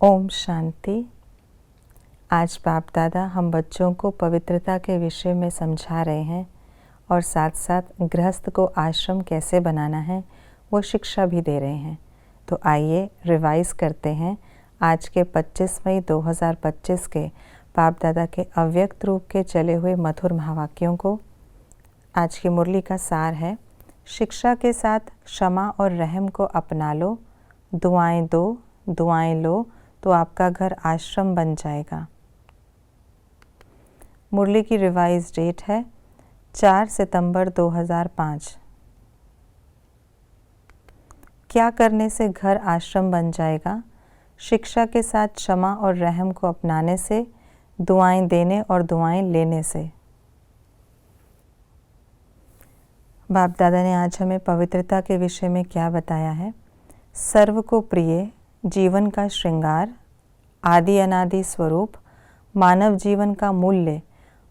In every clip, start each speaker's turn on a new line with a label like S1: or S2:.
S1: ओम शांति। आज बाप दादा हम बच्चों को पवित्रता के विषय में समझा रहे हैं और साथ साथ गृहस्थ को आश्रम कैसे बनाना है वो शिक्षा भी दे रहे हैं। तो आइए रिवाइज करते हैं आज के 25 मई 2025 के बाप दादा के अव्यक्त रूप के चले हुए मधुर महावाक्यों को। आज की मुरली का सार है, शिक्षा के साथ क्षमा और रहम को अपना लो, दुआएं दो, दुआएं लो तो आपका घर आश्रम बन जाएगा। मुरली की रिवाइज डेट है 4 सितंबर 2005। क्या करने से घर आश्रम बन जाएगा? शिक्षा के साथ क्षमा और रहम को अपनाने से, दुआएं देने और दुआएं लेने से। बाप दादा ने आज हमें पवित्रता के विषय में क्या बताया है? सर्व को प्रिय, जीवन का श्रृंगार, आदि अनादि स्वरूप, मानव जीवन का मूल्य,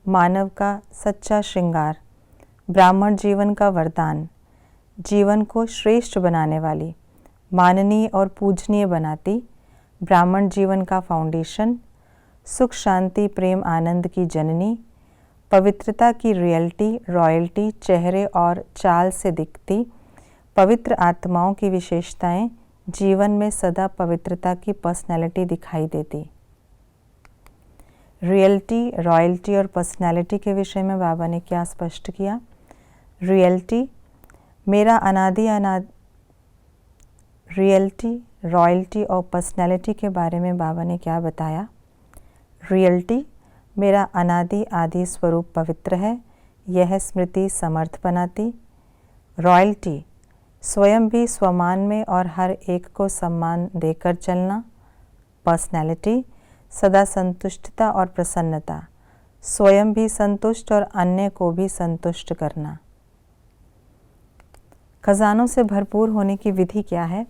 S1: मानव का सच्चा श्रृंगार, ब्राह्मण जीवन का वरदान, जीवन को श्रेष्ठ बनाने वाली, माननीय और पूजनीय बनाती, ब्राह्मण जीवन का फाउंडेशन, सुख शांति प्रेम आनंद की जननी, पवित्रता की रियलिटी रॉयल्टी चेहरे और चाल से दिखती, पवित्र आत्माओं की विशेषताएं, जीवन में सदा पवित्रता की पर्सनैलिटी दिखाई देती। रियलिटी, रॉयल्टी और पर्सनैलिटी के विषय में बाबा ने क्या स्पष्ट किया? रियलिटी, मेरा रियलिटी, रॉयल्टी और पर्सनैलिटी के बारे में बाबा ने क्या बताया? रियलिटी, मेरा अनादि आदि स्वरूप पवित्र है, यह स्मृति समर्थ बनाती। रॉयल्टी, स्वयं भी स्वमान में और हर एक को सम्मान देकर चलना। पर्सनैलिटी, सदा संतुष्टता और प्रसन्नता, स्वयं भी संतुष्ट और अन्य को भी संतुष्ट करना। खजानों से भरपूर होने की विधि क्या है?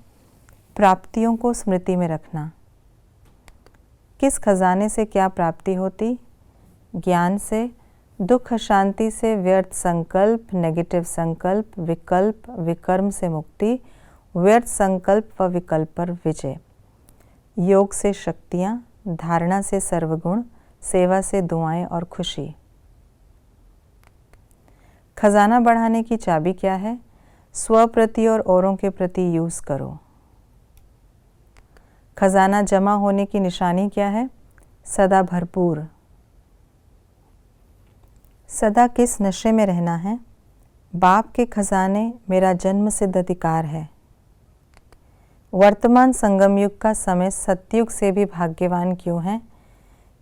S1: प्राप्तियों को स्मृति में रखना। किस खजाने से क्या प्राप्ति होती? ज्ञान से, दुख शांति से, व्यर्थ संकल्प, नेगेटिव संकल्प, विकल्प, विकर्म से मुक्ति, व्यर्थ संकल्प व विकल्प पर विजय। योग से शक्तियाँ, धारणा से सर्वगुण, सेवा से दुआएं और खुशी। खजाना बढ़ाने की चाबी क्या है? स्व प्रति और औरों के प्रति यूज करो। खजाना जमा होने की निशानी क्या है? सदा भरपूर। सदा किस नशे में रहना है? बाप के खजाने मेरा जन्म सिद्ध अधिकार है। वर्तमान संगम युग का समय सतयुग से भी भाग्यवान क्यों है?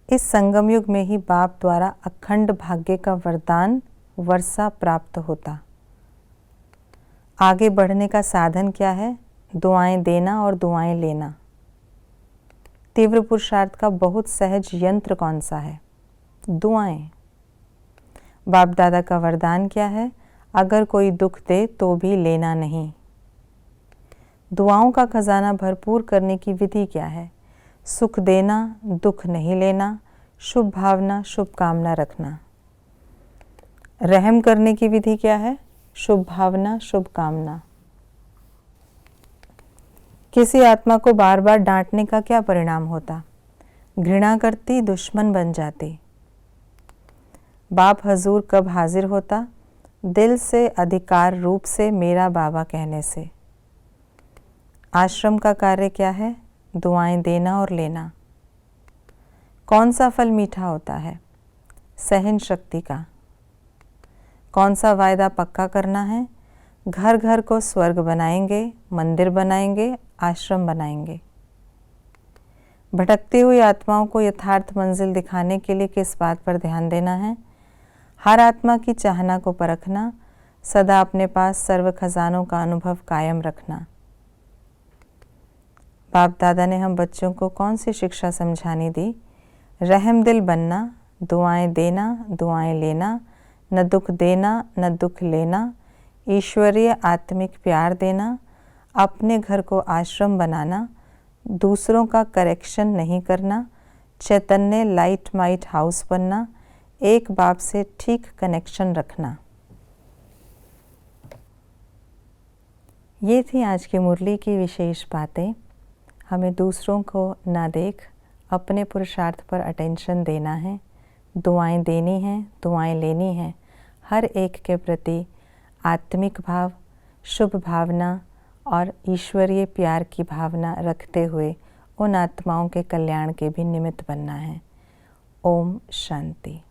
S1: इस संगम युग में ही बाप द्वारा अखंड भाग्य का वरदान वर्षा प्राप्त होता। आगे बढ़ने का साधन क्या है? दुआएं देना और दुआएं लेना। तीव्र पुरुषार्थ का बहुत सहज यंत्र कौन सा है? दुआएं। बाप दादा का वरदान क्या है? अगर कोई दुख दे तो भी लेना नहीं। दुआओं का खजाना भरपूर करने की विधि क्या है? सुख देना, दुख नहीं लेना, शुभ भावना, शुभ कामना रखना। रहम करने की विधि क्या है? शुभ भावना, शुभ कामना। किसी आत्मा को बार बार डांटने का क्या परिणाम होता? घृणा करती, दुश्मन बन जाती। बाप हजूर कब हाजिर होता? दिल से, अधिकार रूप से, मेरा बाबा कहने से। आश्रम का कार्य क्या है? दुआएं देना और लेना। कौन सा फल मीठा होता है? सहन शक्ति का। कौन सा वायदा पक्का करना है? घर घर को स्वर्ग बनाएंगे, मंदिर बनाएंगे, आश्रम बनाएंगे। भटकती हुई आत्माओं को यथार्थ मंजिल दिखाने के लिए किस बात पर ध्यान देना है? हर आत्मा की चाहना को परखना, सदा अपने पास सर्व खजानों का अनुभव कायम रखना। बाप दादा ने हम बच्चों को कौन सी शिक्षा समझानी दी? रहम दिल बनना, दुआएं देना, दुआएं लेना, न दुख देना न दुख लेना, ईश्वरीय आत्मिक प्यार देना, अपने घर को आश्रम बनाना, दूसरों का करेक्शन नहीं करना, चैतन्य लाइट माइट हाउस बनना, एक बाप से ठीक कनेक्शन रखना। ये थी आज की मुरली की विशेष बातें। हमें दूसरों को ना देख अपने पुरुषार्थ पर अटेंशन देना है, दुआएं देनी हैं, दुआएं लेनी हैं। हर एक के प्रति आत्मिक भाव, शुभ भावना और ईश्वरीय प्यार की भावना रखते हुए उन आत्माओं के कल्याण के भी निमित्त बनना है। ओम शांति।